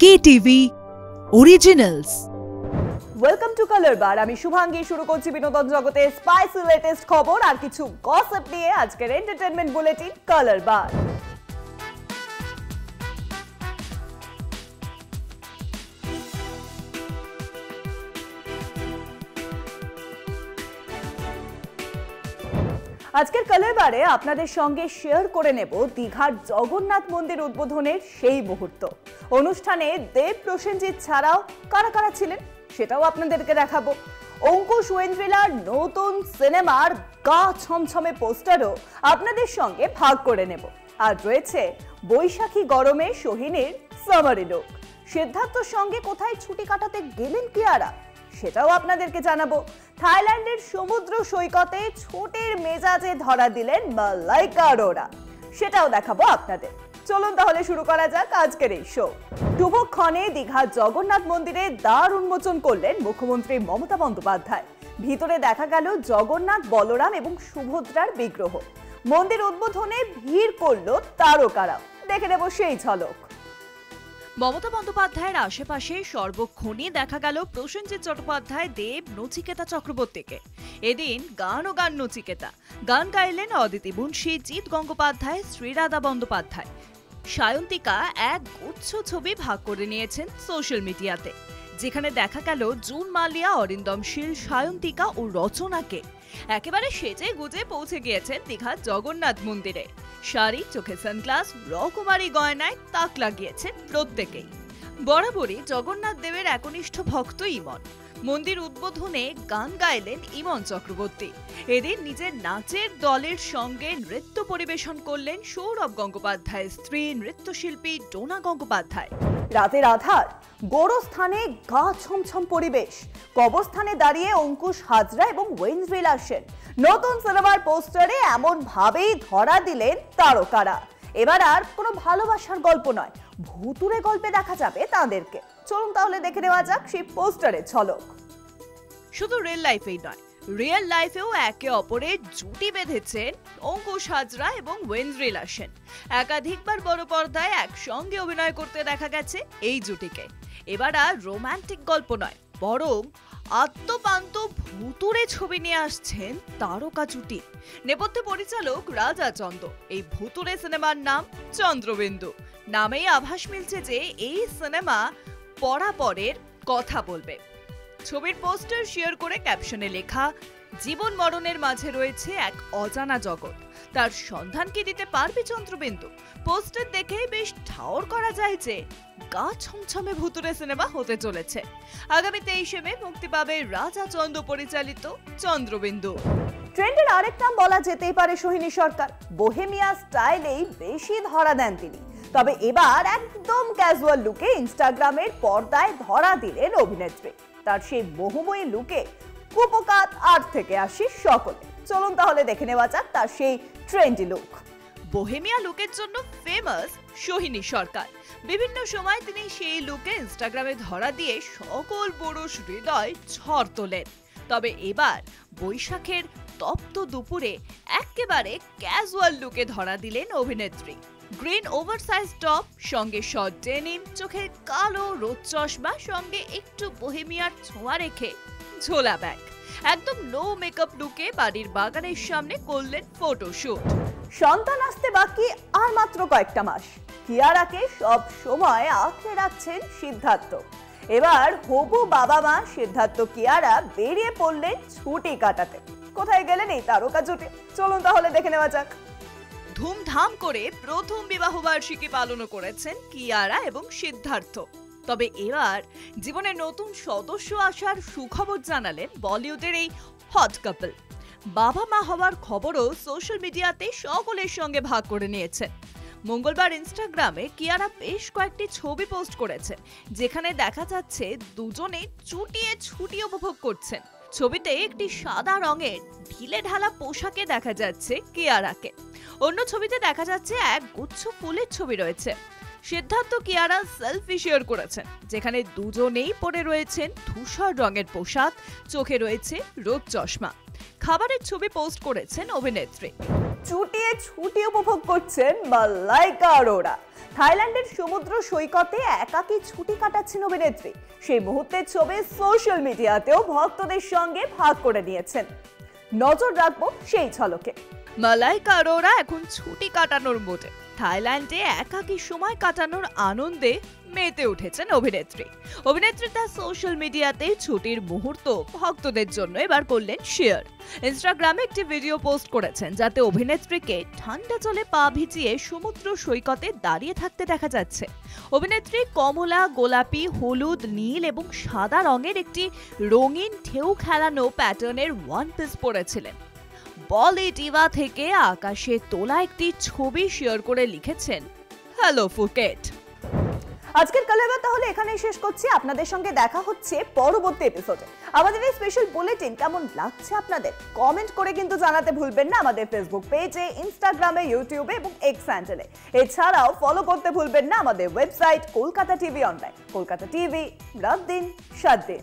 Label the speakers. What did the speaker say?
Speaker 1: KTV Originals।
Speaker 2: Welcome to colour bar. আমি শুভাঙ্গী শুরু করছি বিনোদন জগতে স্পাইসি লেটেস্ট খবর আর কিছু গসিপ নিয়ে আজকের এন্টারটেইনমেন্ট বুলেটিন কালার বার। আজকের কালার বারে আপনাদের সঙ্গে শেয়ার করে নেব দীঘার জগন্নাথ মন্দির উদ্বোধনের সেই মুহূর্ত। অনুষ্ঠানে দেব প্রসেনজিৎ ছাড়াও কারা কারা ছিলেন সেটাও আপনাদেরকে দেখাবো। অঙ্কুশ ওয়েন্দ্রিলার নতুন সিনেমার গা ছমছমে পোস্টারও আপনাদের সঙ্গে ভাগ করে নেব। আর রয়েছে বৈশাখী গরমে সোহিনীর সামারি লুক। সিদ্ধার্থর সঙ্গে কোথায় ছুটি কাটাতে গেলেন কিয়ারা সেটাও আপনাদেরকে জানাবো। থাইল্যান্ডের সমুদ্র সৈকতে ছোটের মেজাজে ধরা দিলেন মালাইকা অরোরা, সেটাও দেখাবো আপনাদের। চলুন তাহলে শুরু করা যাক আজকের এই শো। শুভক্ষণে দীঘার জগন্নাথ মন্দিরে দ্বার উন্মোচন করলেন মুখ্যমন্ত্রী মমতা বন্দ্যোপাধ্যায়। ভিতরে দেখা গেল জগন্নাথ, বলরাম এবং সুভদ্রার বিগ্রহ। মন্দির উদ্বোধনে ভিড় করলো তারকারাও। দেখে নেব সেই ঝলক।
Speaker 3: মমতা বন্দ্যোপাধ্যায়ের আশেপাশে সর্বক্ষণে দেখা গেল প্রসেনজিৎ চট্টোপাধ্যায়, দেব, নচিকেতা চক্রবর্তীকে। এদিন গান ও গান নচিকেতা গান গাইলেন অদিতি মুন্সি, জিৎ গঙ্গোপাধ্যায়, শ্রীরাধা বন্দ্যোপাধ্যায়। সায়ন্তিকা এক গুচ্ছ ছবি ভাগ করে নিয়েছেন সোশ্যাল মিডিয়াতে, যেখানে দেখা গেল জুন মালিয়া, অরিন্দম শীল, সায়ন্তিকা ও রচনাকে একেবারে সেজে গুজে পৌঁছে গিয়েছেন দীঘার জগন্নাথ মন্দিরে। শাড়ি, চোখে সানগ্লাস, রকমারি গয়নায় তাক লাগিয়েছেন প্রত্যেকেই। বরাবরই জগন্নাথ দেবের একনিষ্ঠ ভক্ত ইমন। মন্দির উদ্বোধনে গান গাইলেন ইমন চক্রবর্তী। এদিন নিজের নাচের দলের সঙ্গে নৃত্য পরিবেশন করলেন সৌরভ গঙ্গোপাধ্যায়ের স্ত্রী নৃত্যশিল্পী ডোনা গঙ্গোপাধ্যায়।
Speaker 2: রাতের আধার, গোরস্থানে গা ছমছম পরিবেশ। কবরস্থানে দাঁড়িয়ে অঙ্কুশ হাজরা এবং ওয়েন্দ্রিলা সেন নতুন সিনেমার পোস্টারে এমন ভাবেই ধরা দিলেন তারকারা। এবার আর কোনো ভালোবাসার গল্প নয়, ভুতুরে গল্পে দেখা যাবে তাদেরকে। চলুন তাহলে দেখে নেওয়া যাক সেই পোস্টারের ঝলক।
Speaker 3: শুধু রিয়েল লাইফেই নয়, রিয়েল লাইফেও একে অপরের জুটি বেঁধেছেন অঙ্কুশ হাজরা এবং ওয়েন্দ্রিলা সেন। একাধিকবার বড় পর্দায় একসঙ্গে অভিনয় করতে দেখা গেছে এই জুটিকে। এবার আর রোমান্টিক গল্প নয়, বরং আত্মপান্ত ভুতুরে ছবি নিয়ে আসছেন তারকা জুটি। নেপথ্য পরিচালক রাজা চন্দ। এই ভুতুরে সিনেমার নাম চন্দ্রবিন্দু। নামেই আভাস মিলছে যে এই সিনেমা পরাপরের কথা বলবে। ছবির পোস্টার শেয়ার করে ক্যাপশনে লেখা, জীবন মরণের মাঝে রয়েছে এক অজানা জগৎ, তার সন্ধান কি দিতে পারবে চন্দ্রবিন্দু? পোস্টার দেখেই বেশ ঠাউর করা যায় যে গা ছমছমে ভুতুরে সিনেমা হতে চলেছে। আগামী 23শে মে মুক্তি পাবে রাজা চন্দ পরিচালিত চন্দ্রবিন্দু।
Speaker 2: ট্রেন্ডের আরেক নাম বলা যেতেই পারে সোহিনী সরকার। বোহেমিয়া স্টাইলেই বেশি ধরা দেন তিনি। তবে এবার একদম ক্যাজুয়াল লুকে ইনস্টাগ্রামের পর্দায় ধরা দিলেন অভিনেত্রী। তার সেই মোহময়ী লুকে কুপকাত আর্ট থেকে আসি সকলে। চলুন তাহলে দেখে নেওয়া যাক তার সেই ট্রেন্ডি লুক।
Speaker 3: বোহেমিয়া লুকের জন্য ফেমাস সোহিনী সরকার। বিভিন্ন সময় তিনি সেই লুকে ইনস্টাগ্রামে ধরা দিয়ে সকল পুরুষ হৃদয় ঝড় তোলেন। তবে এবার বৈশাখের তপ্ত দুপুরে একেবারে ক্যাজুয়াল লুকে ধরা দিলেন অভিনেত্রী। গ্রিন ওভারসাইজ টপ, সঙ্গে শর্ট ডেনিম, চোখে কালো রোদ চশমা, সঙ্গে একটু বোহেমিয়ার ছোঁয়া রেখে ঝোলা ব্যাগ। একদম নো মেকআপ লুকে বাড়ির বাগানের সামনে করলেন ফটোশুট।
Speaker 2: সন্তান আসতে বাকি আর মাত্র কয়েকটা মাস। কিয়ারাকে সব সময় আঁকড়ে রাখছেন সিদ্ধার্থ। এবার হবু বাবা মা সিদ্ধার্থ কিয়ারা বেরিয়ে পড়লেন ছুটি কাটাতে। কোথায় গেলেন এই তারকা জুটি? চলুন তাহলে দেখে নেওয়া যাক।
Speaker 3: ধুমধাম করে প্রথম বিবাহ বার্ষিকী পালন করেছেন কিয়ারা এবং সিদ্ধার্থ। তবে এবার জীবনে নতুন সদস্য আসার সুখবর জানালেন বলিউডের এই হট কাপল। বাবা মা হওয়ার খবরও সোশ্যাল মিডিয়াতে সকলের সঙ্গে ভাগ করে নিয়েছেন। মঙ্গলবার ইনস্টাগ্রামে কিয়ারা বেশ কয়েকটি ছবি পোস্ট করেছেন, যেখানে দেখা যাচ্ছে দুজনে চুটিয়ে ছুটি উপভোগ করছেন। ছবিতে একটি সাদা রঙের ঢিলে ঢালা পোশাকে দেখা যাচ্ছে কিয়ারাকে। অন্য ছবিতে দেখা যাচ্ছে এক গুচ্ছ ফুলের ছবি রয়েছে। সিদ্ধার্থ কিয়ারা সেলফি শেয়ার করেছেন, যেখানে দুজনেই পরে রয়েছেন ধূসর রঙের পোশাক, চোখে রয়েছে রোদ চশমা। খাবারের ছবি পোস্ট করেছেন অভিনেত্রী।
Speaker 2: চুটিয়ে ছুটি উপভোগ করছেন মালাইকা অরোরা। থাইল্যান্ডের সমুদ্র সৈকতে একাকী ছুটি কাটাচ্ছেন অভিনেত্রী। সেই মুহূর্তের ছবি সোশ্যাল মিডিয়াতেও ভক্তদের সঙ্গে ভাগ করে নিয়েছেন। নজর রাখবো সেই ঝলকে।
Speaker 3: মালাইকা অরোরা এখন ছুটি কাটানোর মোডে। থাইল্যান্ডে একাকী সময় কাটানোর আনন্দে মেতে উঠেছেন অভিনেত্রী তার সোশ্যাল মিডিয়াতে ছুটির মুহূর্ত ভক্তদের জন্য এবার করলেন শেয়ার। ইনস্টাগ্রামে একটি ভিডিও পোস্ট করেছেন যাতে অভিনেত্রীকে ঠান্ডা জলে পা ভিজিয়ে সমুদ্র সৈকতে দাঁড়িয়ে থাকতে দেখা যাচ্ছে। অভিনেত্রী কমলা, গোলাপি, হলুদ, নীল এবং সাদা রঙের একটি রঙিন ঢেউ খেলানো প্যাটার্নের ওয়ান পিস পরেছিলেন। বলি ডিভা থেকে আকাশে তোলা একটি ছবি শেয়ার করে লিখেছেন, হ্যালো ফুকেট।
Speaker 2: আজকের কালেবা তাহলে এখানেই শেষ করছি। আপনাদের সঙ্গে দেখা হচ্ছে পরবর্তী এপিসোডে। আমাদের এই স্পেশাল বুলেটিন কেমন লাগছে আপনাদের কমেন্ট করে কিন্তু জানাতে ভুলবেন না আমাদের ফেসবুক পেজে, ইনস্টাগ্রামে, ইউটিউবে এবং এক্স হ্যান্ডেলে। এছাড়াও ফলো করতে ভুলবেন না আমাদের website Kolkata TV online. Kolkata TV, রাত দিন 7 দিন।